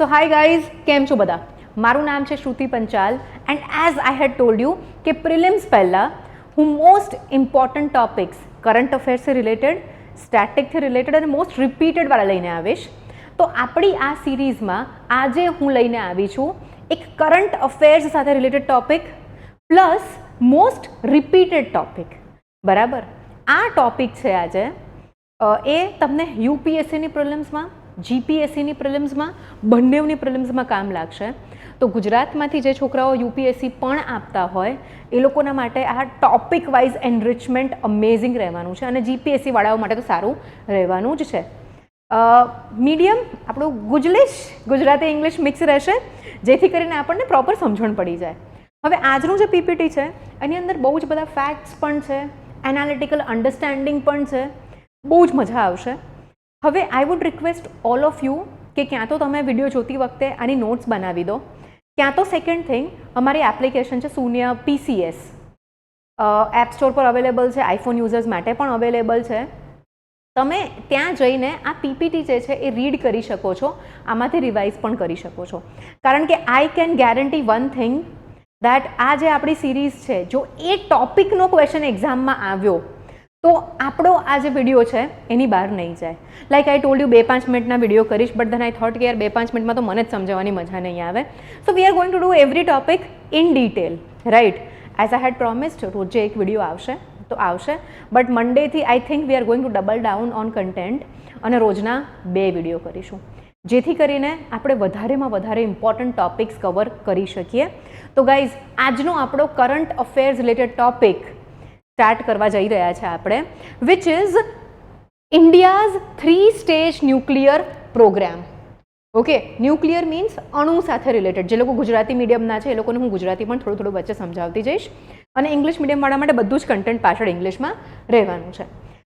So hi guys, કેમ છો બધા? મારું નામ છે Shruti Panchal and as I had told you કે પ્રિલિમ્સ પહેલાં હું મોસ્ટ ઇમ્પોર્ટન્ટ ટોપિક્સ કરંટ અફેર્સથી રિલેટેડ, સ્ટેટિકથી રિલેટેડ અને મોસ્ટ રિપીટેડવાળા લઈને આવીશ. તો આપણી આ સિરીઝમાં આજે હું લઈને આવી છું એક કરંટ અફેર્સ સાથે related topic plus most repeated topic. બરાબર, આ ટોપિક છે આજે એ તમને યુપીએસસીની પ્રિલિમ્સમાં, જીપીએસસીની પ્રિલિમ્સમાં, બંનેની પ્રિલિમ્સમાં કામ લાગશે. તો ગુજરાતમાંથી જે છોકરાઓ યુપીએસસી પણ આપતા હોય એ લોકોના માટે આ ટોપિક વાઇઝ એનરિચમેન્ટ અમેઝિંગ રહેવાનું છે અને જીપીએસસી વાળાઓ માટે તો સારું રહેવાનું જ છે. મીડિયમ આપણું ગુજરાતી ઇંગ્લિશ મિક્સ રહેશે જેથી કરીને આપણને પ્રોપર સમજણ પડી જાય. હવે આજનું જે પીપીટી છે એની અંદર બહુ જ બધા ફેક્ટ્સ પણ છે, એનાલિટિકલ અન્ડરસ્ટેન્ડિંગ પણ છે, બહુ જ મજા આવશે. હવે I would request all of you કે ક્યાં તો તમે વિડીયો જોતી વખતે આની નોટ્સ બનાવી દો, ક્યાં તો સેકન્ડ થિંગ અમારી એપ્લિકેશન છે શૂન્ય PCS, એપ સ્ટોર પર અવેલેબલ છે, આઈફોન યુઝર્સ માટે પણ અવેલેબલ છે. તમે ત્યાં જઈને આ પીપીટી જે છે એ રીડ કરી શકો છો, આમાંથી રિવાઇઝ પણ કરી શકો છો. કારણ કે I can guarantee one thing that આ જે આપણી સિરીઝ છે, જો એ ટોપિકનો ક્વેશ્ચન એક્ઝામમાં આવ્યો તો આપણો આ જે વિડીયો છે એની બહાર નહીં જાય. લાઈક આઈ ટોલ્ડ યુ 2-5 મિનિટના વિડીયો કરીશ, બટ ધેન આઈ થોટ કે યાર 2-5 મિનિટમાં તો મને જ સમજાવવાની મજા નહીં આવે. So we are going to do every topic in detail, right? As I had promised રોજે એક વિડીયો આવશે તો આવશે, બટ મંડેથી I think we are going to double down on content અને રોજના 2 વિડીયો કરીશું જેથી કરીને આપણે વધારેમાં વધારે ઇમ્પોર્ટન્ટ ટોપિક્સ કવર કરી શકીએ. તો ગાઈઝ, આજનો આપણો current affairs related topic start કરવા જઈ રહ્યા છે આપણે, વિચ ઇઝ ઇન્ડિયાઝ 3-સ્ટેજ nuclear program. Okay, nuclear means અણુ સાથે રિલેટેડ. જે લોકો ગુજરાતી મીડિયમના છે એ લોકોને હું ગુજરાતી પણ થોડું થોડું વચ્ચે સમજાવતી જઈશ અને ઇંગ્લિશ મીડિયમવાળા માટે બધું જ કન્ટેન્ટ પાછળ ઇંગ્લિશમાં રહેવાનું છે.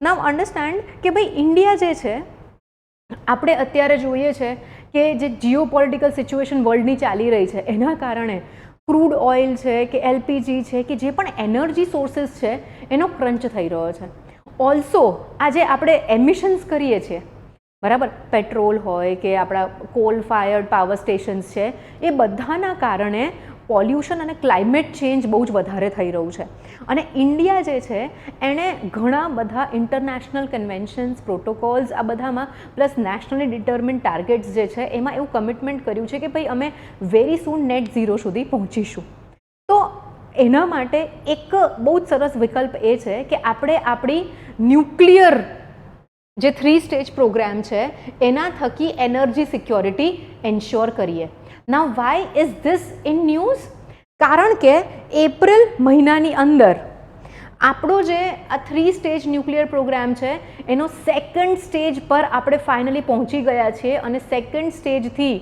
નાઉ અન્ડરસ્ટેન્ડ કે ભાઈ ઇન્ડિયા જે છે, આપણે અત્યારે જોઈએ છે કે જે જીઓ પોલિટિકલ સિચ્યુએશન વર્લ્ડની ચાલી રહી છે એના કારણે ક્રૂડ ઓઇલ છે કે LPG છે કે જે પણ એનર્જી સોર્સિસ છે એનો ક્રંચ થઈ રહ્યો છે. ઓલ્સો આજે આપણે એમિશન્સ કરીએ છીએ, બરાબર, પેટ્રોલ હોય કે આપણા કોલ ફાયર્ડ પાવર સ્ટેશન્સ છે, એ બધાના કારણે પોલ્યુશન અને ક્લાઇમેટ ચેન્જ બહુ જ વધારે થઈ રહ્યું છે. અને ઇન્ડિયા જે છે એણે ઘણા બધા ઇન્ટરનેશનલ કન્વેન્શન્સ, પ્રોટોકોલ્સ આ બધામાં પ્લસ નેશનલી ડિટર્મિન્ડ ટાર્ગેટ્સ જે છે એમાં એવું કમિટમેન્ટ કર્યું છે કે ભાઈ અમે વેરી સૂન નેટ ઝીરો સુધી પહોંચીશું. તો એના માટે એક બહુ જ સરસ વિકલ્પ એ છે કે આપણે આપણી ન્યુક્લિયર જે 3-સ્ટેજ પ્રોગ્રામ છે એના થકી એનર્જી સિક્યોરિટી એન્શ્યોર કરીએ. Now why is this in news? કારણ કે એપ્રિલ મહિનાની અંદર આપણો જે આ 3-સ્ટેજ ન્યુક્લિયર પ્રોગ્રામ છે એનો 2nd સ્ટેજ પર આપણે ફાઇનલી પહોંચી ગયા છીએ અને 2nd સ્ટેજથી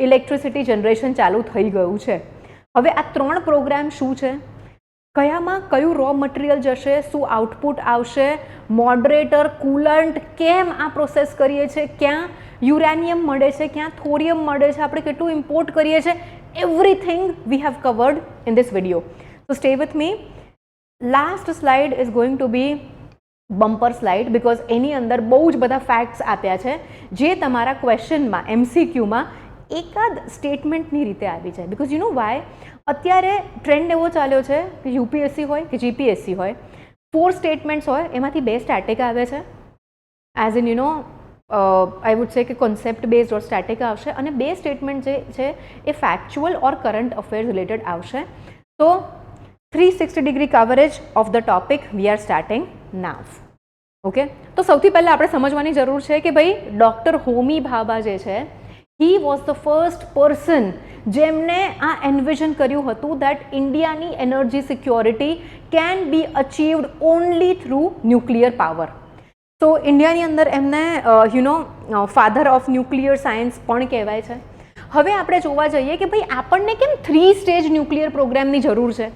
ઇલેક્ટ્રિસિટી જનરેશન ચાલુ થઈ ગયું છે. હવે આ 3 પ્રોગ્રામ શું છે, કયામાં કયું રો મટીરિયલ જશે, શું આઉટપુટ આવશે, મોડરેટર, કુલન્ટ, કેમ આ પ્રોસેસ કરીએ છીએ, ક્યાં યુરેનિયમ મળે છે, ક્યાં થોરિયમ મળે છે, આપણે કેટલું ઇમ્પોર્ટ કરીએ છીએ, everything we have covered in this video. So stay with me. Last slide is going to be bumper slide because એની અંદર બહુ જ બધા ફેક્ટ્સ આપ્યા છે જે તમારા ક્વેશ્ચનમાં MCQમાં એકાદ સ્ટેટમેન્ટની રીતે આવી જાય. બિકોઝ યુ નો વાય, અત્યારે ટ્રેન્ડ એવો ચાલ્યો છે કે યુપીએસસી હોય કે જીપીએસસી હોય, 4 સ્ટેટમેન્ટ્સ હોય, એમાંથી 2 સ્ટેટિક આવે છે, as in you know I would સે કે કોન્સેપ્ટ બેઝડ ઓર સ્ટેટિક આવશે, અને 2 સ્ટેટમેન્ટ જે છે એ ફેક્ચ્યુઅલ ઓર કરંટ અફેર્સ રિલેટેડ આવશે. તો 360 degree coverage of the topic we are starting now. Okay, તો સૌથી પહેલાં આપણે સમજવાની જરૂર છે કે ભાઈ ડૉક્ટર હોમી ભાભા જે છે, he was the first person જેમને આ એન્વિઝન કર્યું હતું દેટ ઇન્ડિયાની energy security can be અચીવડ only through nuclear power. તો ઇન્ડિયાની અંદર એમને ફાધર ઓફ ન્યુક્લિયર સાયન્સ પણ કહેવાય છે. હવે આપણે જોવા જઈએ કે ભાઈ આપણને કેમ 3-સ્ટેજ ન્યુક્લિયર પ્રોગ્રામની જરૂર છે.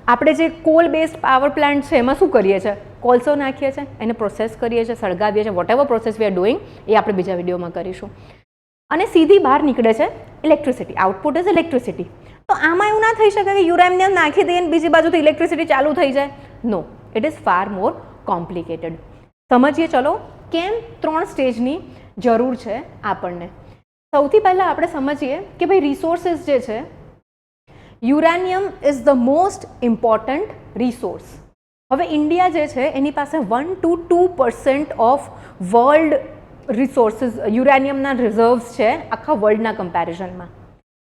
આપણે જે કોલ બેઝડ પાવર પ્લાન્ટ છે એમાં શું કરીએ છીએ, કોલસો નાખીએ છીએ, એને પ્રોસેસ કરીએ છીએ, સળગાવીએ છીએ, whatever process we are doing એ આપણે બીજા વિડીયોમાં કરીશું, અને સીધી બહાર નીકળે છે ઇલેક્ટ્રિસિટી. Output is electricity. તો આમાં એવું ના થઈ શકે કે યુરેનિયમ નાખી દઈએ અને બીજી બાજુથી ઇલેક્ટ્રિસિટી ચાલુ થઈ જાય. No, it is far more complicated. સમજીએ ચલો કેમ 3 સ્ટેજની જરૂર છે આપણને. સૌથી પહેલાં આપણે સમજીએ કે ભાઈ રિસોર્સિસ જે છે, uranium is the most important resource. હવે ઇન્ડિયા જે છે એની પાસે 1 to 2% ઓફ વર્લ્ડ રિસોર્સિસ યુરેનિયમના રિઝર્વ્સ છે આખા વર્લ્ડના કમ્પેરિઝનમાં.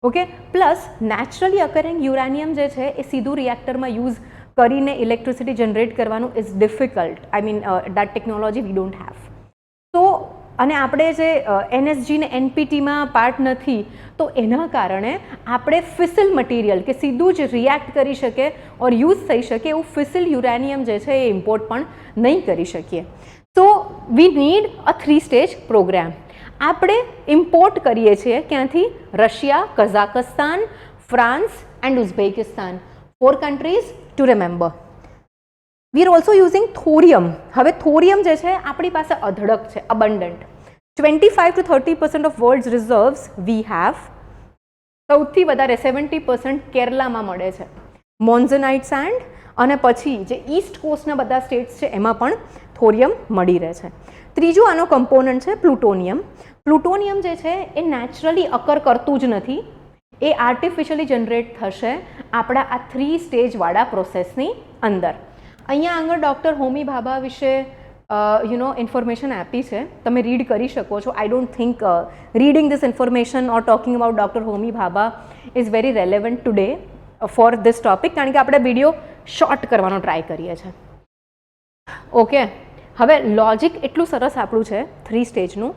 Okay, plus naturally occurring uranium જે છે એ સીધું રિએક્ટરમાં યુઝ કરીને ઇલેક્ટ્રિસિટી જનરેટ કરવાનું is difficult. I mean that technology we don't have. તો અને આપણે જે NSG ને NPTમાં પાર્ટ નથી, તો એના કારણે આપણે ફિસિલ મટીરિયલ કે સીધું જ રિએક્ટ કરી શકે ઓર યુઝ થઈ શકે એવું ફિસિલ યુરેનિયમ જે છે એ ઇમ્પોર્ટ પણ નહીં કરી શકીએ. તો we need a 3 stage program. આપણે ઇમ્પોર્ટ કરીએ છીએ ક્યાંથી? Russia, Kazakhstan, France and Uzbekistan. 4 countries to remember. We are also using thorium. હવે થોરિયમ જે છે આપણી પાસે અધડક છે, abundant. 25 to 30% of world reserves we have. સૌથી વધારે 70% કેરલામાં મળે છે મોન્ઝનાઇટ સેન્ડ, અને પછી જે ઈસ્ટ કોસ્ટના બધા સ્ટેટ્સ છે એમાં પણ થોરિયમ મળી રહે છે. ત્રીજું આનો કમ્પોનન્ટ છે પ્લુટોનિયમ. પ્લુટોનિયમ જે છે એ નેચરલી અકર કરતું જ નથી, એ આર્ટિફિશિયલી જનરેટ થશે આપણા આ 3 સ્ટેજવાળા પ્રોસેસની અંદર. અહીંયા આગળ ડૉક્ટર હોમી ભાભા વિશે ઇન્ફોર્મેશન આપી છે, તમે રીડ કરી શકો છો. આઈ don't think reading this information or talking about doctor Homi Bhabha is very relevant today for this topic, કારણ કે આપણે વિડીયો શોર્ટ કરવાનો ટ્રાય કરીએ છીએ. ઓકે, હવે લોજિક એટલું સરસ આપણું છે 3 સ્ટેજનું.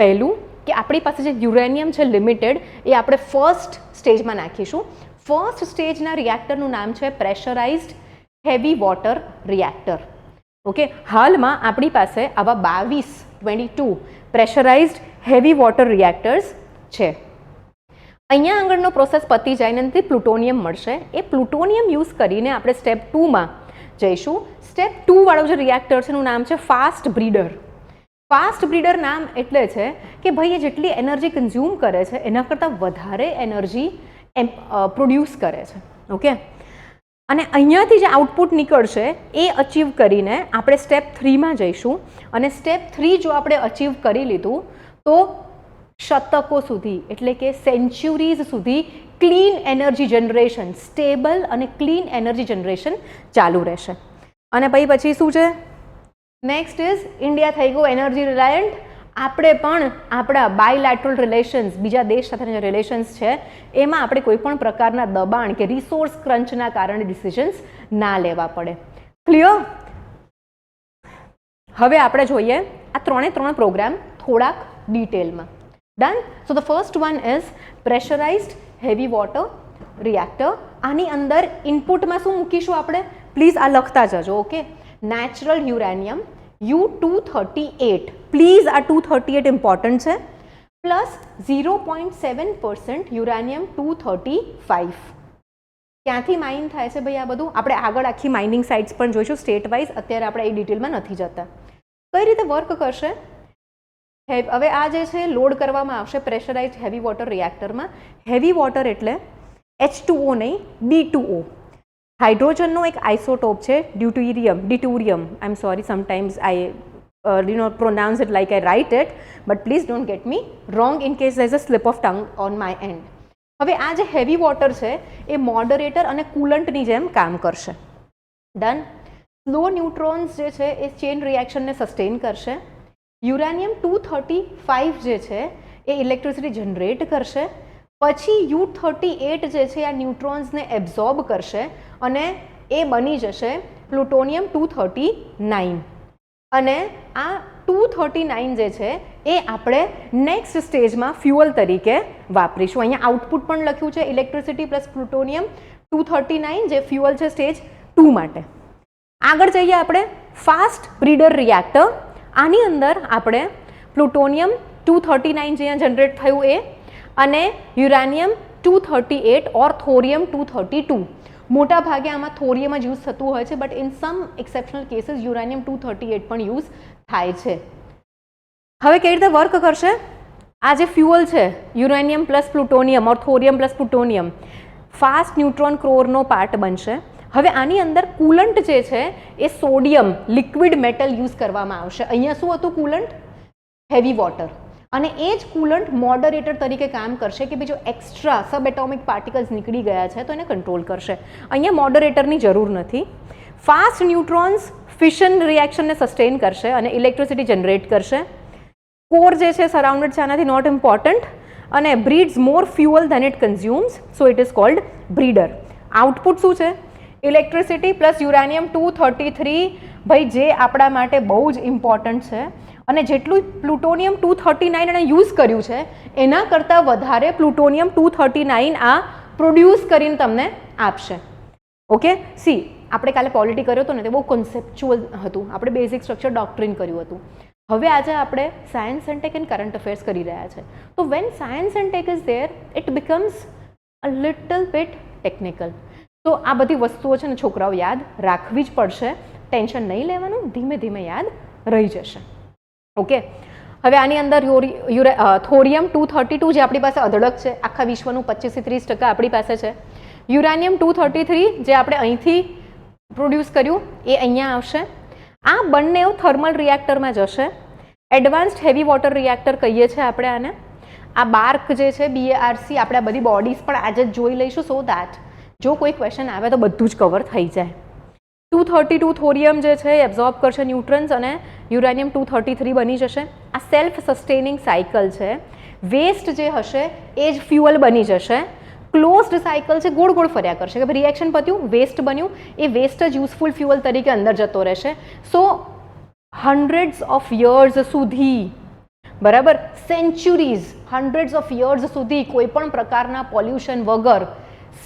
પહેલું કે આપણી પાસે જે યુરેનિયમ છે લિમિટેડ, એ આપણે ફર્સ્ટ સ્ટેજમાં નાખીશું. ફર્સ્ટ સ્ટેજના રિએક્ટરનું નામ છે pressurised heavy water reactor. Okay, હાલમાં આપણી પાસે આવા 22 પ્રેશરાઇઝ્ડ હેવી વોટર રિએક્ટર્સ છે. અહીંયા આગળનો પ્રોસેસ પતી જાય ને પ્લુટોનિયમ મળશે. એ પ્લુટોનિયમ યુઝ કરીને આપણે સ્ટેપ 2માં જઈશું. સ્ટેપ 2 વાળો જે રિએક્ટર છે એનું નામ છે ફાસ્ટ બ્રીડર. ફાસ્ટ બ્રીડર નામ એટલે છે કે ભાઈ એ જેટલી એનર્જી કન્ઝ્યુમ કરે છે એના કરતાં વધારે એનર્જી પ્રોડ્યુસ કરે છે. ઓકે, અને અહીંયાથી જે આઉટપુટ નીકળશે એ અચીવ કરીને આપણે સ્ટેપ 3માં જઈશું. અને સ્ટેપ 3 જો આપણે અચીવ કરી લીધું તો શતકો સુધી એટલે કે સેન્ચ્યુરીઝ સુધી ક્લીન એનર્જી જનરેશન, સ્ટેબલ અને ક્લીન એનર્જી જનરેશન ચાલુ રહેશે. અને પછી શું છે? નેક્સ્ટ ઇઝ ઇન્ડિયા થઈ ગયું એનર્જી રિલાયન્ટ. આપણે પણ આપણા બાયલેટરલ રિલેશન્સ, બીજા દેશ સાથેના જે રિલેશન્સ છે એમાં આપણે કોઈ પણ પ્રકારના દબાણ કે રિસોર્સ ક્રંચના કારણે ડિસિઝન્સ ના લેવા પડે. ક્લિયર? હવે આપણે જોઈએ આ 3 પ્રોગ્રામ થોડાક ડિટેલમાં. Done? So the first one is pressurised heavy water reactor. આની અંદર ઇનપુટમાં શું મૂકીશું આપણે? પ્લીઝ આ લખતા જજો. Okay, natural uranium U-238. Please આ 238 ઇમ્પોર્ટન્ટ છે. Plus 0.7% uranium 235. ક્યાંથી માઇન થાય છે ભાઈ આ બધું? આપણે આગળ આખી માઇનિંગ સાઇટ્સ પણ જોઈશું સ્ટેટ વાઇઝ. અત્યારે આપણે એ ડિટેલમાં નથી જતા. કઈ રીતે વર્ક કરશે? હવે આ જે છે લોડ કરવામાં આવશે પ્રેશરાઇઝ્ડ હેવી વોટર રિએક્ટરમાં. હેવી વોટર એટલે H2O નહીં, D2O. હાઇડ્રોજનનો એક આઇસોટોપ છે deuterium, deuterium. I am sorry, sometimes I pronounce it like I write it, but please don't get me wrong in case there is a slip of tongue on my end. હવે આ જે heavy water છે એ moderator અને કુલન્ટની જેમ કામ કરશે. Done? Slow ન્યુટ્રોન્સ જે છે એ ચેઇન રિએક્શનને સસ્ટેન કરશે. યુરેનિયમ 235 જે છે એ ઇલેક્ટ્રિસિટી જનરેટ કરશે. પછી U-38 જે છે આ ન્યુટ્રોન્સને એબ્ઝોર્બ કરશે અને એ બની જશે પ્લુટોનિયમ 239. અને આ 239 જે છે એ આપણે નેક્સ્ટ સ્ટેજમાં ફ્યુઅલ તરીકે વાપરીશું. અહીંયા આઉટપુટ પણ લખ્યું છે ઇલેક્ટ્રિસિટી પ્લસ પ્લુટોનિયમ 239 જે ફ્યુઅલ છે સ્ટેજ 2 માટે. આગળ જઈએ આપણે ફાસ્ટ બ્રીડર રિએક્ટર. આની અંદર આપણે પ્લુટોનિયમ 239 જે જનરેટ થયું એ અને યુરેનિયમ 238 ઓર થોરિયમ 232. મોટા ભાગે આમાં થોરિયમ જ યુઝ થતું હોય છે, but in sum exceptional cases uranium 238 પણ યુઝ થાય છે. હવે કેવી રીતે વર્ક કરશે? આ જે ફ્યુઅલ છે uranium plus plutonium or thorium plus plutonium fast neutron કોરનો પાર્ટ બનશે. હવે આની અંદર કુલન્ટ જે છે એ સોડિયમ લિક્વિડ મેટલ યુઝ કરવામાં આવશે. અહીંયા શું હતું કુલન્ટ? Heavy water. અને એ જ કુલન્ટ મોડરેટર તરીકે કામ કરશે કે ભાઈ જો એક્સ્ટ્રા સબ એટોમિક પાર્ટિકલ્સ નીકળી ગયા છે તો એને કંટ્રોલ કરશે. અહીંયા મોડરેટરની જરૂર નથી. ફાસ્ટ ન્યુટ્રોન્સ ફિશન રિએક્શનને સસ્ટેન કરશે અને ઇલેક્ટ્રિસિટી જનરેટ કરશે. કોર જે છે સરાઉન્ડેડ છે આનાથી નોટ ઇમ્પોર્ટન્ટ અને breeds more fuel than it consumes, so it is called breeder. Output શું છે? ઇલેક્ટ્રિસિટી પ્લસ યુરેનિયમ 233, ભાઈ જે આપણા માટે બહુ જ ઇમ્પોર્ટન્ટ છે. અને જેટલું પ્લુટોનિયમ 239 એને યુઝ કર્યું છે એના કરતાં વધારે પ્લુટોનિયમ 239 આ પ્રોડ્યુસ કરીને તમને આપશે. ઓકે, સી આપણે કાલે પોલિટી કર્યો હતો ને તે બહુ કોન્સેપ્ચ્યુઅલ હતું, આપણે બેઝિક સ્ટ્રક્ચર ડોક્ટ્રિન કર્યું હતું. હવે આજે આપણે science and tech and current affairs કરી રહ્યા છે. તો when science and tech is there it becomes a little bit technical. તો આ બધી વસ્તુઓ છે ને છોકરાઓ યાદ રાખવી જ પડશે. ટેન્શન નહીં લેવાનું, ધીમે ધીમે યાદ રહી જશે. ઓકે, હવે આની અંદર થોરિયમ 232 જે આપણી પાસે અધડક છે, આખા વિશ્વનું 25 થી 30% આપણી પાસે છે. યુરેનિયમ 233 જે આપણે અહીંથી પ્રોડ્યુસ કર્યું એ અહીંયા આવશે. આ બંને થર્મલ રિએક્ટરમાં જશે. એડવાન્સ્ડ હેવી વોટર રિએક્ટર કહીએ છીએ આપણે આને. આ બાર્ક જે છે BARC આપણે બધી બોડીઝ પણ આજે જ જોઈ લઈશું સો દેટ જો કોઈ ક્વેશ્ચન આવે તો બધું જ કવર થઈ જાય. 232 થોરિયમ જે છે એબ્ઝોર્બ કરશે ન્યુટ્રન્સ અને યુરેનિયમ 233 બની જશે. આ સેલ્ફ સસ્ટેનિંગ સાયકલ છે. વેસ્ટ જે હશે એ જ ફ્યુઅલ બની જશે. ક્લોઝડ સાયકલ છે, ગોળ ગોળ ફર્યા કરશે કે રિએક્શન પત્યું, વેસ્ટ બન્યું, એ વેસ્ટ જ યુઝફુલ ફ્યુઅલ તરીકે અંદર જતો રહેશે. સો હન્ડ્રેડ્સ ઓફ યર્સ સુધી, બરાબર, સેન્ચુરીઝ, હન્ડ્રેડ્સ ઓફ યર્સ સુધી કોઈ પણ પ્રકારના પોલ્યુશન વગર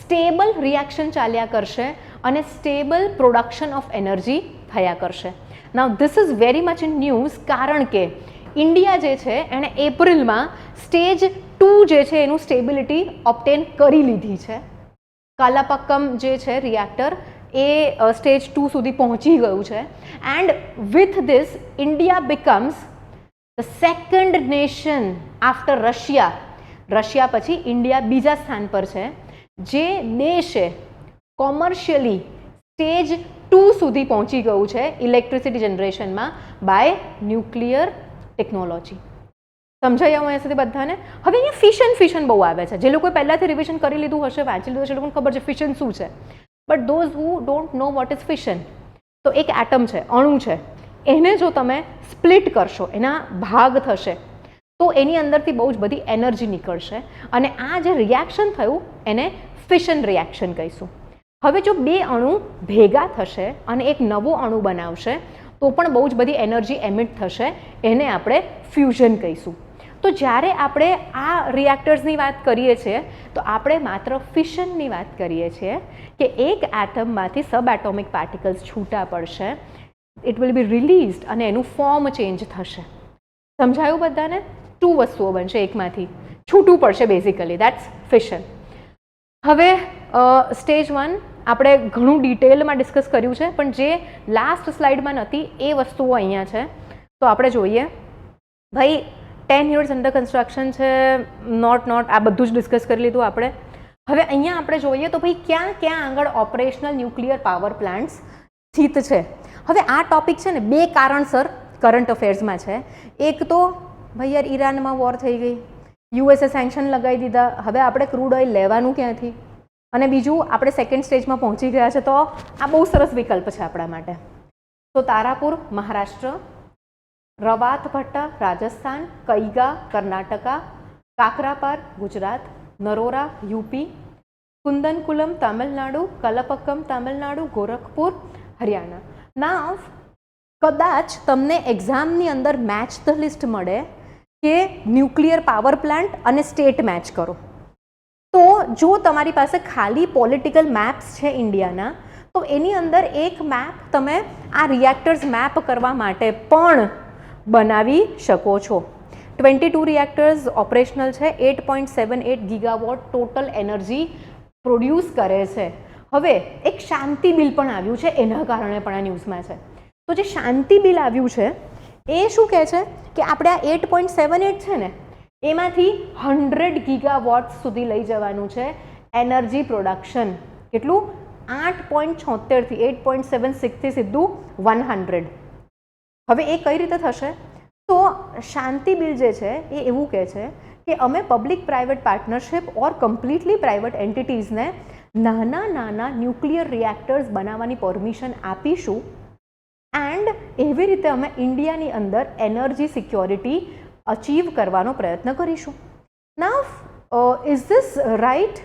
સ્ટેબલ રિએક્શન ચાલ્યા કરશે અને સ્ટેબલ પ્રોડક્શન ઓફ એનર્જી થયા કરશે. Now this is very much in news કારણ કે ઇન્ડિયા જે છે એણે એપ્રિલમાં સ્ટેજ 2 જે છે એનું સ્ટેબિલિટી ઓબ્ટેન કરી લીધી છે. કાલાપક્કમ જે છે રિએક્ટર એ સ્ટેજ 2 સુધી પહોંચી ગયું છે. And with this India becomes the second nation after Russia. Russia પછી ઇન્ડિયા બીજા સ્થાન પર છે જે દેશે કોમર્શિયલી સ્ટેજ 2 સુધી પહોંચી ગયું છે ઇલેક્ટ્રિસિટી જનરેશનમાં બાય ન્યુક્લિયર ટેકનોલોજી. સમજાઈ આવું અહીંયા સુધી બધાને? હવે અહીંયા ફિશન બહુ આવે છે. જે લોકોએ પહેલાંથી રિવિઝન કરી લીધું હશે, વાંચી લીધું હશે, એ લોકોને ખબર છે ફિશન શું છે. But those who don't know what is fission, તો એક એટમ છે, અણુ છે, એને જો તમે સ્પ્લિટ કરશો, એના ભાગ થશે તો એની અંદરથી બહુ જ બધી એનર્જી નીકળશે અને આ જે રિએક્શન થયું એને ફિશન રિએક્શન કહીશું. હવે જો બે અણુ ભેગા થશે અને એક નવો અણુ બનાવશે તો પણ બહુ જ બધી એનર્જી એમિટ થશે, એને આપણે ફ્યુઝન કહીશું. તો જ્યારે આપણે આ રિએક્ટર્સની વાત કરીએ છીએ તો આપણે માત્ર ફિશનની વાત કરીએ છીએ કે એક એટમમાંથી સબ એટોમિક પાર્ટિકલ્સ છૂટા પડશે, ઇટ વિલ બી રિલીઝડ અને એનું ફોર્મ ચેન્જ થશે. સમજાયું બધાને? 2 વસ્તુઓ બનશે, એકમાંથી છૂટું પડશે બેઝિકલી, દેટ્સ ફિશન. હવે સ્ટેજ 1 આપણે ઘણું ડિટેલમાં ડિસ્કસ કર્યું છે પણ જે લાસ્ટ સ્લાઇડમાં નથી એ વસ્તુઓ અહીંયા છે. તો આપણે જોઈએ ભાઈ 10 years અંડર કન્સ્ટ્રક્શન છે, નોટ આ બધું જ ડિસ્કસ કરી લીધું આપણે. હવે અહીંયા આપણે જોઈએ તો ભાઈ ક્યાં ક્યાં આગળ ઓપરેશનલ ન્યુક્લિયર પાવર પ્લાન્ટ્સ સ્થિત છે. હવે આ ટોપિક છે ને 2 કારણસર કરંટ અફેર્સમાં છે. એક તો ભાઈ યાર ઈરાનમાં વોર થઈ ગઈ, યુએસએ સેન્ક્શન લગાવી દીધા, હવે આપણે ક્રૂડ ઓઇલ લેવાનું ક્યાંથી, અને બીજું આપણે સેકન્ડ સ્ટેજમાં પહોંચી ગયા છે તો આ બહુ સરસ વિકલ્પ છે આપણા માટે. તો તારાપુર મહારાષ્ટ્ર, રવાતભટ્ટા રાજસ્થાન, કૈગા કર્ણાટકા, કાકરાપાર ગુજરાત, નરોરા યુપી, કુંદનકુલમ તામિલનાડુ, કલપક્કમ તામિલનાડુ, ગોરખપુર હરિયાણા. નાવ કદાચ તમને એક્ઝામની અંદર મેચ ધ લિસ્ટ મળે કે ન્યુક્લિયર પાવર પ્લાન્ટ અને સ્ટેટ મેચ કરો, તો જો તમારી પાસે ખાલી પોલિટિકલ મેપ્સ છે ઇન્ડિયાના તો એની અંદર એક મેપ તમે આ રિએક્ટર્સ મેપ કરવા માટે પણ બનાવી શકો છો. 22 રિએક્ટર્સ ઓપરેશનલ છે, 8.78 ગીગાવોટ ટોટલ એનર્જી પ્રોડ્યુસ કરે છે. હવે એક શાંતિ બિલ પણ આવ્યું છે, એના કારણે પણ આ ન્યૂઝમાં છે. તો જે શાંતિ બિલ આવ્યું છે એ શું કહે છે કે આપણે આ 8.78 છે ને એમાંથી 100 ગીગાવોટ સુધી લઈ જવાનું છે એનર્જી પ્રોડક્શન. કેટલું? 8.76 થી 8.76 થી સીધું 100. હવે એ કઈ રીતે થશે? તો શાંતિ બિલ જે છે એ એવું કહે છે કે અમે પબ્લિક પ્રાઇવેટ પાર્ટનરશિપ ઓર કમ્પ્લીટલી પ્રાઇવેટ એન્ટિટીઝને નાના નાના ન્યુક્લિયર રિએક્ટર્સ બનાવવાની પરમિશન આપીશું એન્ડ એવી રીતે અમે ઇન્ડિયાની અંદર એનર્જી સિક્યોરિટી અચીવ કરવાનો પ્રયત્ન કરીશું. Now is this right?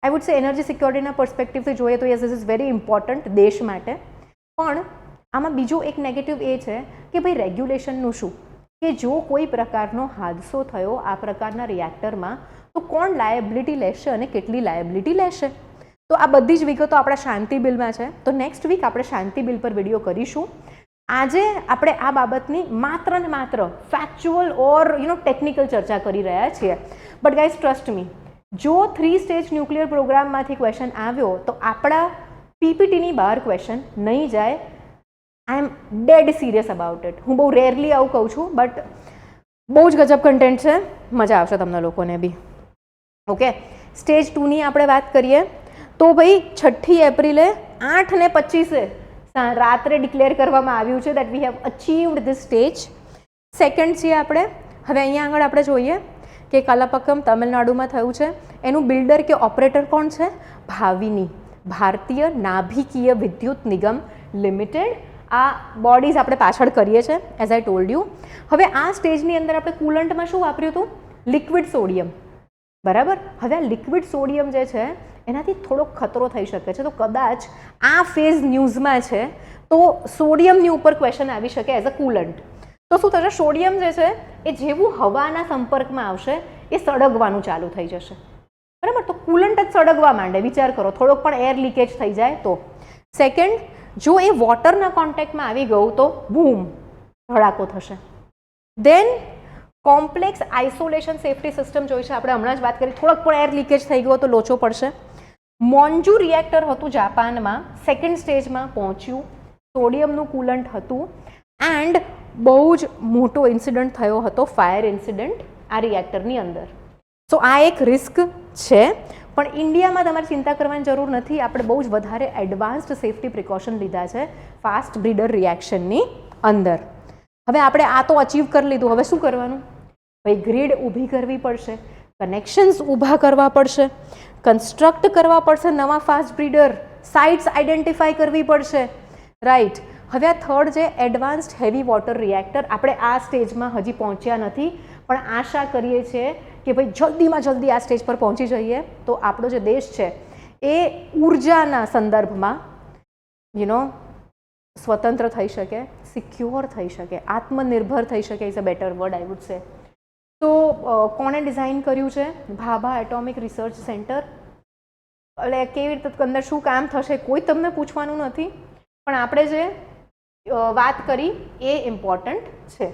I would say energy સિક્યોરિટીના પર્સપેક્ટિવથી જોઈએ તો yes, this is very important દેશ માટે. પણ આમાં બીજો એક નેગેટિવ એ છે કે ભાઈ રેગ્યુલેશનનું શું, કે જો કોઈ પ્રકારનો હાદસો થયો આ પ્રકારના રિએક્ટરમાં તો કોણ લાયબિલિટી લેશે અને કેટલી લાયબિલિટી લેશે. તો આ બધી જ વિગતો આપણા શાંતિ બિલમાં છે. તો નેક્સ્ટ વીક આપણે શાંતિ બિલ પર વિડીયો કરીશું. આજે આપણે આ બાબતની માત્ર ને માત્ર ફેક્ચ્યુઅલ ઓર ટેકનિકલ ચર્ચા કરી રહ્યા છીએ. બટ ગાઈઝ ટ્રસ્ટ મી, જો 3 સ્ટેજ ન્યુક્લિયર પ્રોગ્રામમાંથી ક્વેશ્ચન આવ્યો તો આપણા પીપીટીની બહાર ક્વેશ્ચન નહીં જાય. આઈ એમ ડેડ સિરિયસ અબાઉટ ઇટ. હું બહુ રેરલી આવું કહું છું, બટ બહુ જ ગજબ કન્ટેન્ટ છે, મજા આવશે તમને લોકોને બી. ઓકે, સ્ટેજ 2ની આપણે વાત કરીએ તો ભાઈ 6 એપ્રિલે 8:25 રાત્રે ડિક્લેર કરવામાં આવ્યું છે that we have achieved this stage. Second છીએ આપણે. હવે અહીંયા આગળ આપણે જોઈએ કે કલાપક્કમ તમિલનાડુમાં થયું છે. એનું બિલ્ડર કે ઓપરેટર કોણ છે? ભાવિની, ભારતીય નાભિકીય વિદ્યુત નિગમ લિમિટેડ. આ બોડીઝ આપણે પાછળ કરીએ છીએ એઝ આઈ ટોલ્ડ યુ. હવે આ સ્ટેજની અંદર આપણે કુલન્ટમાં શું વાપર્યું હતું? Liquid sodium. બરાબર. હવે આ લિક્વિડ સોડિયમ જે છે એનાથી થોડોક ખતરો થઈ શકે છે. તો કદાચ આ ફેઝ ન્યૂઝમાં છે તો સોડિયમની ઉપર ક્વેશ્ચન આવી શકે એઝ અ કુલન્ટ. તો શું થશે? સોડિયમ જે છે એ જેવું હવાના સંપર્કમાં આવશે એ સળગવાનું ચાલુ થઈ જશે. બરાબર. તો કુલન્ટ જ સળગવા માંડે. વિચાર કરો, થોડોક પણ એર લીકેજ થઈ જાય તો. સેકન્ડ, જો એ વોટરના કોન્ટેક્ટમાં આવી ગયું તો બૂમ, ધડાકો થશે. દેન કોમ્પ્લેક્સ આઇસોલેશન સેફ્ટી સિસ્ટમ જોઈ છે આપણે હમણાં જ વાત કરી. થોડોક પણ એર લીકેજ થઈ ગયો તો લોચો પડશે. મોન્જુ રિએક્ટર હતું જાપાનમાં, સેકન્ડ સ્ટેજમાં પહોંચ્યું. સોડિયમનું કુલન્ટ હતું એન્ડ બહુ જ મોટો ઇન્સિડન્ટ થયો હતો, ફાયર ઇન્સિડન્ટ આ રિએક્ટરની અંદર. સો આ એક રિસ્ક છે, પણ ઇન્ડિયામાં તમારે ચિંતા કરવાની જરૂર નથી. આપણે બહુ જ વધારે એડવાન્સ્ડ સેફ્ટી પ્રિકોશન લીધા છે ફાસ્ટ બ્રીડર રિએક્શનની અંદર. હવે આપણે આ તો અચીવ કરી લીધું. હવે શું કરવાનું? ભાઈ ગ્રીડ ઊભી કરવી પડશે, કનેક્શન્સ ઊભા કરવા પડશે, કન્સ્ટ્રક્ટ કરવા પડશે નવા ફાસ્ટ બ્રીડર, સાઇટ્સ આઈડેન્ટિફાઈ કરવી પડશે. રાઈટ. હવે આ થર્ડ છે એડવાન્સ્ડ હેવી વોટર રિએક્ટર. આપણે આ સ્ટેજમાં હજી પહોંચ્યા નથી, પણ આશા કરીએ છીએ કે ભાઈ જલ્દીમાં જલ્દી આ સ્ટેજ પર પહોંચી જઈએ તો આપણો જે દેશ છે એ ઉર્જાના સંદર્ભમાં સ્વતંત્ર થઈ શકે, સિક્યોર થઈ શકે, આત્મનિર્ભર થઈ શકે. Is a better word I would say. તો કોણે ડિઝાઇન કર્યું છે? Bhabha atomic research centre. એટલે કેવી રીતે અંદર શું કામ થશે કોઈ તમને પૂછવાનું નથી, પણ આપણે જે વાત કરી એ ઇમ્પોર્ટન્ટ છે.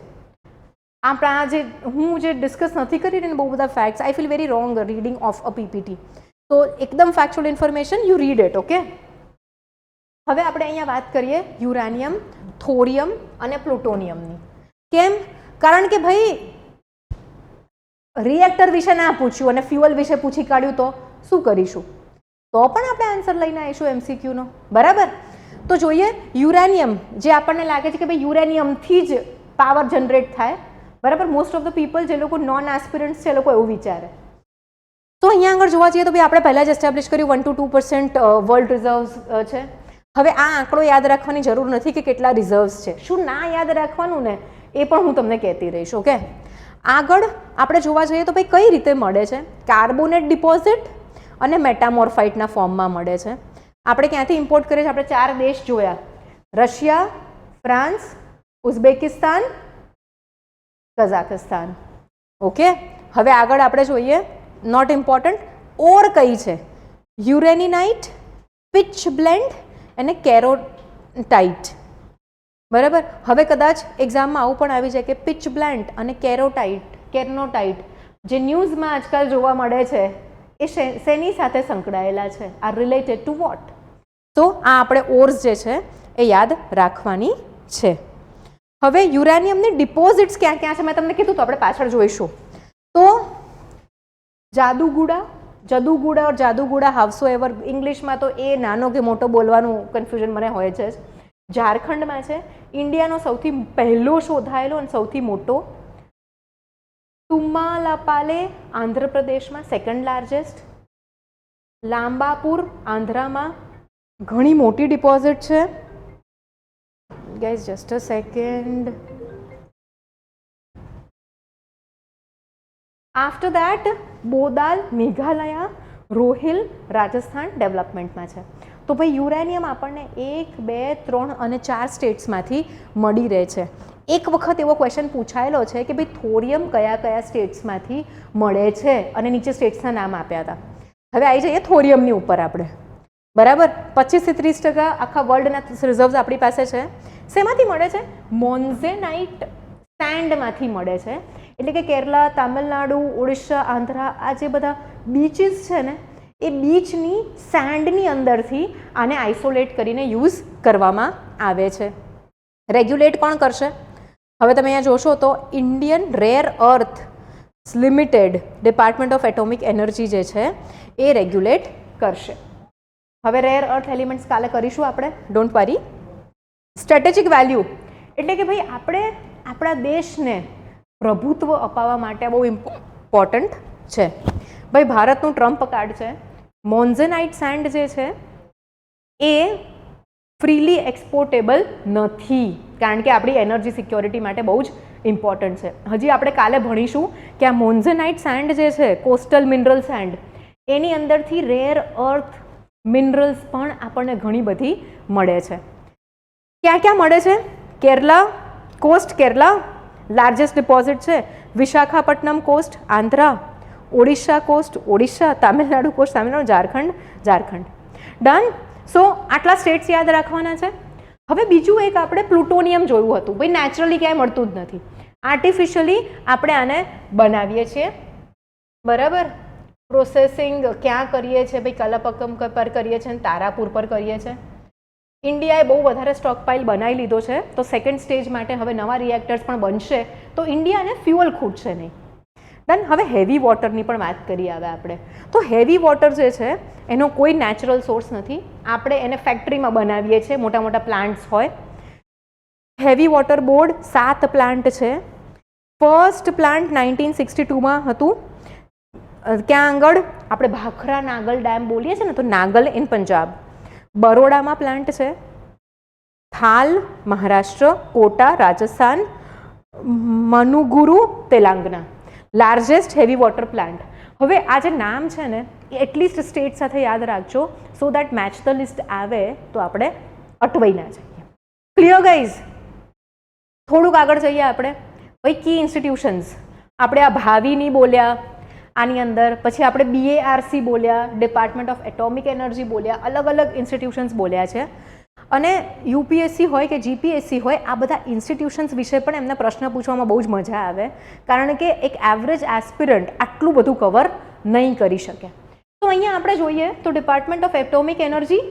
આપણા જે હું જે ડિસ્કસ નથી કરી રહી ને બહુ બધા facts, I feel very wrong reading of a PPT. તો એકદમ factual information, you read it. Okay. હવે આપણે અહીંયા વાત કરીએ યુરાનિયમ, થોરિયમ અને પ્લુટોનિયમની. કેમ? કારણ કે ભાઈ રિએક્ટર વિશે ના પૂછ્યું અને ફ્યુઅલ વિશે પૂછી કાઢ્યું તો શું કરીશું? તો પણ આપણે આન્સર લઈને આવીશું એમસીક્યુનો. બરાબર. તો જોઈએ યુરેનિયમ, જે આપણને લાગે છે કે ભાઈ યુરેનિયમથી જ પાવર જનરેટ થાય. બરાબર. મોસ્ટ ઓફ ધ પીપલ જે લોકો નોન એસ્પિરન્ટ્સ છે એ લોકો એવું વિચારે. તો અહીંયા આગળ જોવા જઈએ તો ભાઈ આપણે પહેલાં જ એસ્ટાબ્લિશ કર્યું 1 to 2% વર્લ્ડ રિઝર્વ્સ છે. હવે આ આંકડો યાદ રાખવાની જરૂર નથી કે કેટલા રિઝર્વ્સ છે. શું ના યાદ રાખવાનું ને એ પણ હું તમને કહેતી રહીશ. ઓકે. આગળ આપણે જોવા જઈએ તો ભાઈ કઈ રીતે મળે છે? કાર્બોનેટ ડિપોઝિટ અને મેટામોર્ફાઇટના ફોર્મમાં મળે છે. આપણે ક્યાંથી ઇમ્પોર્ટ કરીએ છીએ? આપણે 4 દેશ જોયા: Russia, France, Uzbekistan, Kazakhstan. Okay. હવે આગળ આપણે જોઈએ નોટ ઇમ્પોર્ટન્ટ ઓર કઈ છે? યુરેનિનાઇટ, પિચ બ્લેન્ડ અને કેરોટાઇટ. બરાબર. હવે કદાચ એક્ઝામમાં આવું પણ આવી જાય કે પિચ બ્લેન્ડ અને કેરોટાઇટ જે ન્યૂઝમાં આજકાલ જોવા મળે છે એ શેની સાથે સંકળાયેલા છે? Are related to what? તો આ આપણે ઓર્સ જે છે એ યાદ રાખવાની છે. હવે યુરેનિયમની ડિપોઝિટ્સ ક્યાં ક્યાં છે મેં તમને કીધું તો આપણે પાછળ જોઈશું. તો જાદુગુડા હાવસો એવર, ઇંગ્લિશમાં તો એ નાનો કે મોટો બોલવાનું કન્ફ્યુઝન મને હોય છે જ. ઝારખંડમાં છે. ઇન્ડિયાનો સૌથી પહેલો શોધાયેલો અને સૌથી મોટો. તુમ્માલાપાલે આંધ્રપ્રદેશમાં સેકન્ડ લાર્જેસ્ટ. લાંબાપુર આંધ્રામાં ઘણી મોટી ડિપોઝિટ છે. Guys just a second. After that Bodal Meghalaya, Rohil Rajasthan ડેવલપમેન્ટમાં છે. તો ભાઈ યુરેનિયમ આપણને 1, 2, 3 અને 4 સ્ટેટ્સમાંથી મળી રહે છે. એક વખત એવો ક્વેશ્ચન પૂછાયેલો છે કે ભાઈ થોરિયમ કયા કયા સ્ટેટ્સમાંથી મળે છે અને નીચે સ્ટેટ્સના નામ આપ્યા હતા. હવે આવી જઈએ થોરિયમની ઉપર આપણે. બરાબર, 25 થી 30% આખા વર્લ્ડના રિઝર્વ્સ આપણી પાસે છે. શેમાંથી મળે છે? મોન્ઝેનાઇટ સેન્ડમાંથી મળે છે. એટલે કે કેરલા, તામિલનાડુ, ઓડિશા, આંધ્રા, આ જે બધા બીચીસ છે ને એ બીચની સેન્ડની અંદરથી આને આઇસોલેટ કરીને યુઝ કરવામાં આવે છે. રેગ્યુલેટ કોણ કરશે? હવે તમે અહીંયા જોશો તો Indian rare earth limited department of atomic energy જે છે એ રેગ્યુલેટ કરશે. હવે રેર અર્થ એલિમેન્ટ્સ કાલે કરીશું આપણે, ડોન્ટ વરી. સ્ટ્રેટેજિક વેલ્યુ એટલે કે ભાઈ આપણે આપણા દેશને પ્રભુત્વ અપાવવા માટે બહુ ઇમ્પોર્ટન્ટ છે. ભાઈ ભારતનું ટ્રમ્પ કાર્ડ છે. મોન્ઝેનાઇટ સેન્ડ જે છે એ ફ્રીલી એક્સપોર્ટેબલ નથી, કારણ કે આપણી એનર્જી સિક્યોરિટી માટે બહુ જ ઇમ્પોર્ટન્ટ છે. હજી આપણે કાલે ભણીશું કે આ મોન્ઝેનાઇટ સેન્ડ જે છે, કોસ્ટલ મિનરલ સેન્ડ, એની અંદરથી રેર અર્થ મિનરલ્સ પણ આપણને ઘણી બધી મળે છે. ક્યાં ક્યાં મળે છે? Kerala coast, Kerala largest deposit છે. Visakhapatnam coast, Andhra. Odisha coast, Odisha. Tamil Nadu coast, Tamil Nadu. Jharkhand, Jharkhand. Done. So આટલા સ્ટેટ્સ યાદ રાખવાના છે. હવે બીજું એક આપણે પ્લુટોનિયમ જોયું હતું. ભાઈ નેચરલી ક્યાંય મળતું જ નથી, આર્ટિફિશિયલી આપણે આને બનાવીએ છીએ. બરાબર, પ્રોસેસિંગ ક્યાં કરીએ છીએ? ભાઈ કલપક્કમ પર કરીએ છીએ અને તારાપુર પર કરીએ છીએ. ઇન્ડિયાએ બહુ વધારે સ્ટોકપાઇલ બનાવી લીધો છે, તો સેકન્ડ સ્ટેજ માટે હવે નવા રિએક્ટર્સ પણ બનશે, તો ઇન્ડિયાને ફ્યુઅલ ખૂટશે નહીં. ડન. હવે હેવી વોટરની પણ વાત કરીએ હવે આપણે. તો હેવી વોટર જે છે એનો કોઈ નેચરલ સોર્સ નથી, આપણે એને ફેક્ટરીમાં બનાવીએ છીએ, મોટા મોટા પ્લાન્ટ્સ હોય. હેવી વોટર બોર્ડ 7 પ્લાન્ટ છે. ફર્સ્ટ પ્લાન્ટ 1962માં હતું. ક્યાં આગળ? આપણે ભાખરા નાગલ ડેમ બોલીએ છીએ ને, તો નાગલ ઇન પંજાબ. બરોડામાં પ્લાન્ટ છે. Thal Maharashtra, Kota Rajasthan, Manuguru Telangana. Largest heavy water plant. હવે આ જે નામ છે ને એ એટલીસ્ટ સ્ટેટ સાથે યાદ રાખજો, so that match the list આવે તો આપણે અટવાઈ ના જઈએ. Clear guys? થોડુંક આગળ જઈએ આપણે. ભાઈ કી ઇન્સ્ટિટ્યુશન્સ આપણે આ ભાવિની બોલ્યા આની અંદર, પછી આપણે BARC બોલ્યા, ડિપાર્ટમેન્ટ ઓફ એટોમિક એનર્જી બોલ્યા, અલગ અલગ ઇન્સ્ટિટ્યુશન્સ બોલ્યા છે. અને UPSC હોય કે GPSC હોય, આ બધા ઇન્સ્ટિટ્યુશન્સ વિશે પણ એમને પ્રશ્ન પૂછવામાં બહુ જ મજા આવે, કારણ કે એક એવરેજ એસ્પિરન્ટ આટલું બધું કવર નહીં કરી શકે. તો અહીંયા આપણે જોઈએ તો ડિપાર્ટમેન્ટ ઓફ એટોમિક એનર્જી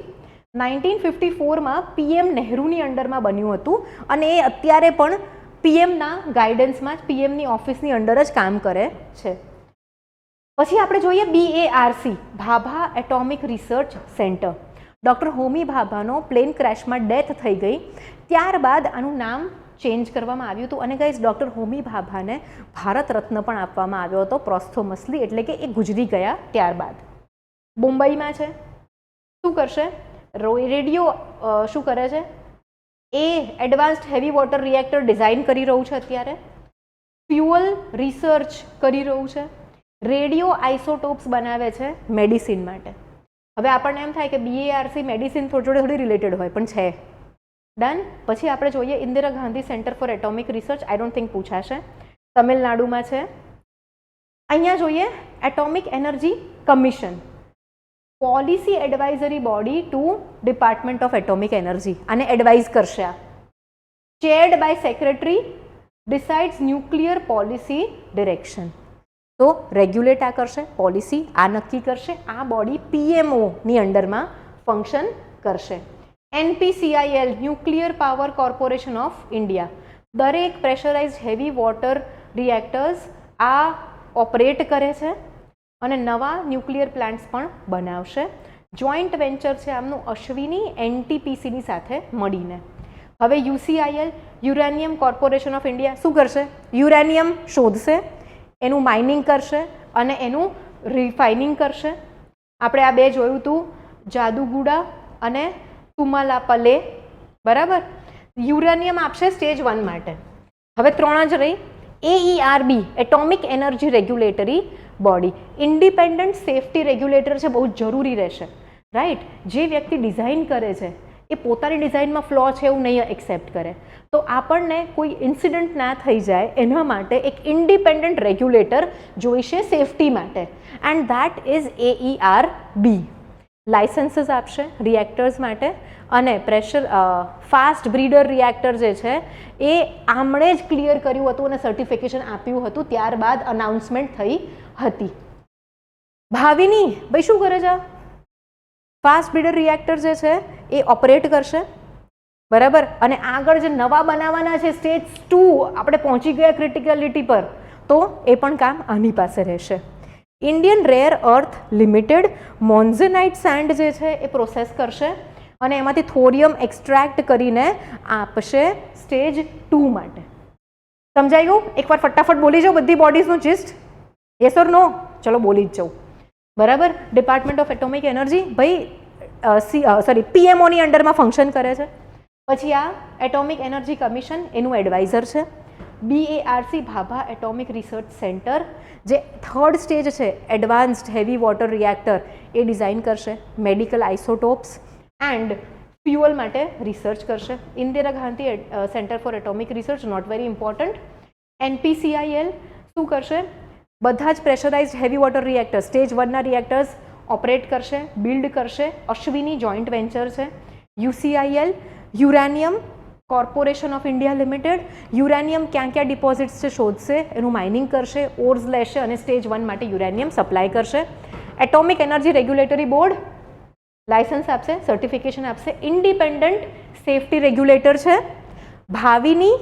1954માં PM નહેરુની અંડરમાં બન્યું હતું, અને એ અત્યારે પણ PMના ગાઈડન્સમાં જ, PMની ઓફિસની અંડર જ કામ કરે છે. પછી આપણે જોઈએ BARC, Bhabha atomic research centre. Doctor Homi ભાભાનો પ્લેન ક્રેશમાં ડેથ થઈ ગઈ, ત્યારબાદ આનું નામ ચેન્જ કરવામાં આવ્યું હતું. અને ગાઈઝ ડૉક્ટર હોમી ભાભાને ભારત રત્ન પણ આપવામાં આવ્યો હતો પોસ્ટમસલી, એટલે કે એ ગુજરી ગયા ત્યારબાદ. મુંબઈમાં છે. શું કરશે? રેડિયો શું કરે છે? એ advanced heavy water reactor design કરી રહ્યું છે અત્યારે. ફ્યુઅલ રિસર્ચ કરી રહ્યું છે. રેડિયો આઇસોટોપ્સ બનાવે છે મેડિસિન માટે. હવે આપણને એમ થાય કે BARC મેડિસિન થોડી રિલેટેડ હોય, પણ છે. ડન. પછી આપણે જોઈએ Indira Gandhi centre for atomic research. I don't think પૂછાશે. તમિલનાડુમાં છે. અહીંયા જોઈએ atomic energy commission, policy advisory body to department of atomic energy. આને એડવાઇઝ કરશે. Chaired by secretary, decides nuclear policy direction. તો રેગ્યુલેટ આ કરશે, પોલિસી આ નક્કી કરશે. આ બોડી PMOની અંડરમાં ફંક્શન કરશે. NPCIL, nuclear power corporation of India, દરેક પ્રેશરાઇઝ્ડ હેવી વોટર રિએક્ટર્સ આ ઓપરેટ કરે છે અને નવા ન્યુક્લિયર પ્લાન્ટ્સ પણ બનાવશે. જોઈન્ટ વેન્ચર છે આમનું અશ્વિની NTPCની સાથે મળીને. હવે યુસીઆઈએલ યુરેનિયમ કોર્પોરેશન ઓફ ઇન્ડિયા શું કરશે? યુરેનિયમ શોધશે, એનું માઇનિંગ કરશે અને એનું રિફાઇનિંગ કરશે. આપણે આ બે જોયું હતું, જાદુગુડા અને તુમાલાપલે, બરાબર. યુરેનિયમ આપશે સ્ટેજ 1 માટે. હવે 3 જ રહી. AERB atomic energy regulatory body, independent safety regulator છે, બહુ જ જરૂરી રહેશે, રાઈટ. જે વ્યક્તિ ડિઝાઇન કરે છે એ પોતાની ડિઝાઇનમાં ફ્લો છે એવું નહીં એક્સેપ્ટ કરે, તો આપણને કોઈ ઇન્સિડન્ટ ના થઈ જાય એના માટે એક ઇન્ડિપેન્ડન્ટ રેગ્યુલેટર જોઈશે સેફટી માટે, એન્ડ ધેટ ઇઝ AERB. લાઇસન્સીસ આપશે રિએક્ટર્સ માટે અને પ્રેશર ફાસ્ટ બ્રીડર રિએક્ટર જે છે એ આમણે જ ક્લિયર કર્યું હતું અને સર્ટિફિકેશન આપ્યું હતું, ત્યારબાદ અનાઉન્સમેન્ટ થઈ હતી. ભાવિની ભાઈ શું કરે છે? ફાસ્ટ બ્રીડર રિએક્ટર જે છે એ ઓપરેટ કરશે, બરાબર. અને આગળ જે નવા બનાવવાના છે સ્ટેજ 2, આપણે પહોંચી ગયા ક્રિટિકલિટી પર, તો એ પણ કામ આની પાસે રહેશે. Indian rare earth limited monazite sand જે છે એ પ્રોસેસ કરશે અને એમાંથી થોરિયમ એક્સ્ટ્રેક્ટ કરીને આપશે સ્ટેજ 2 માટે. સમજાઈ ગયું? એકવાર ફટાફટ બોલી જાઓ બધી બોડીઝનું જીસ્ટ. યસ ઓર નો? ચલો બોલી જ જાઉં, બરાબર. ડિપાર્ટમેન્ટ ઓફ એટોમિક એનર્જી ભાઈ PMOની અંડરમાં ફંક્શન કરે છે. પછી આ એટોમિક એનર્જી કમિશન એનું એડવાઇઝર છે. BARC Bhabha atomic research centre જે 3rd સ્ટેજ છે એડવાન્સ્ડ હેવી વોટર રિએક્ટર એ ડિઝાઇન કરશે. મેડિકલ આઇસોટોપ્સ એન્ડ ફ્યુઅલ માટે રિસર્ચ કરશે. Indira Gandhi centre for atomic research, not very important. NPCIL શું કરશે? બધા જ pressurised heavy water reactor stage 1ના રિએક્ટર્સ ઓપરેટ કરશે, બિલ્ડ કરશે. અશ્વિની જોઈન્ટ વેન્ચર છે. UCIL uranium corporation of India limited uranium ક્યાં ક્યાં ડિપોઝિટ્સ છે શોધશે, એનું માઇનિંગ કરશે, ઓર્સ લેશે અને સ્ટેજ 1 માટે યુરેનિયમ સપ્લાય કરશે. Atomic energy regulatory board licence આપશે, સર્ટિફિકેશન આપશે. ઇન્ડિપેન્ડન્ટ સેફટી રેગ્યુલેટર છે. ભાવિની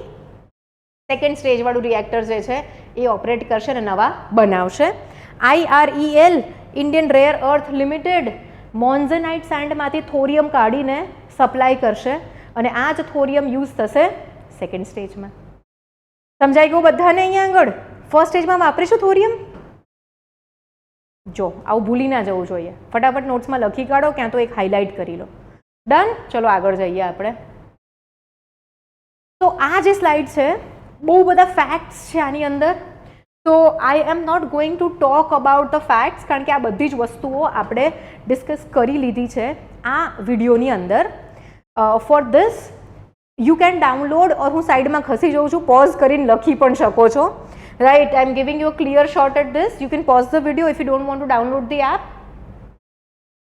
2nd સ્ટેજવાળું રિએક્ટર જે છે એ ઓપરેટ કરશે અને નવા બનાવશે. IREL Indian rare earth limited monazite સેન્ડમાંથી થોરિયમ કાઢીને સપ્લાય કરશે અને આ જ થોરિયમ યુઝ થશે 2nd સ્ટેજમાં. સમજાઈ ગયું બધાને? અહીંયા આગળ 1st સ્ટેજમાં વાપરીશું થોરિયમ. જો આવું ભૂલી ના જવું જોઈએ, ફટાફટ નોટ્સમાં લખી કાઢો, ક્યાં તો એક હાઇલાઇટ કરી લો. ડન? ચલો આગળ જઈએ આપણે. તો આ જે સ્લાઇડ છે બહુ બધા ફેક્ટ્સ છે આની અંદર, તો I am not going to talk about the facts, કારણ કે આ બધી જ વસ્તુઓ આપણે ડિસ્કસ કરી લીધી છે આ વિડીયોની અંદર. For this you can download, or હું સાઈડમાં ખસી જાઉં છું, પોઝ કરીને લખી પણ શકો છો, right. I am giving you a clear shot at this. You can pause the video if you don't want to download the app.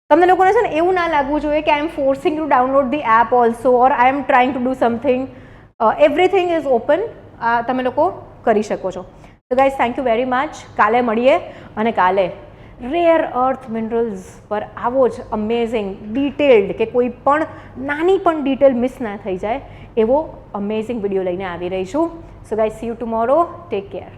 તમને લોકોને છે ને એવું ના લાગવું જોઈએ કે I am forcing to download the app also, or I am trying to do something. Everything is open, તમે લોકો કરી શકો છો. તો guys thank you very much. કાલે મળીએ અને કાલે રેર અર્થ મિનરલ્સ પર આવો જ અમેઝિંગ ડિટેલ્ડ, કે કોઈ પણ નાની પણ ડિટેલ મિસ ના થઈ જાય એવો અમેઝિંગ વિડીયો લઈને આવી રહીશું. So guys C you tomorrow. Take care.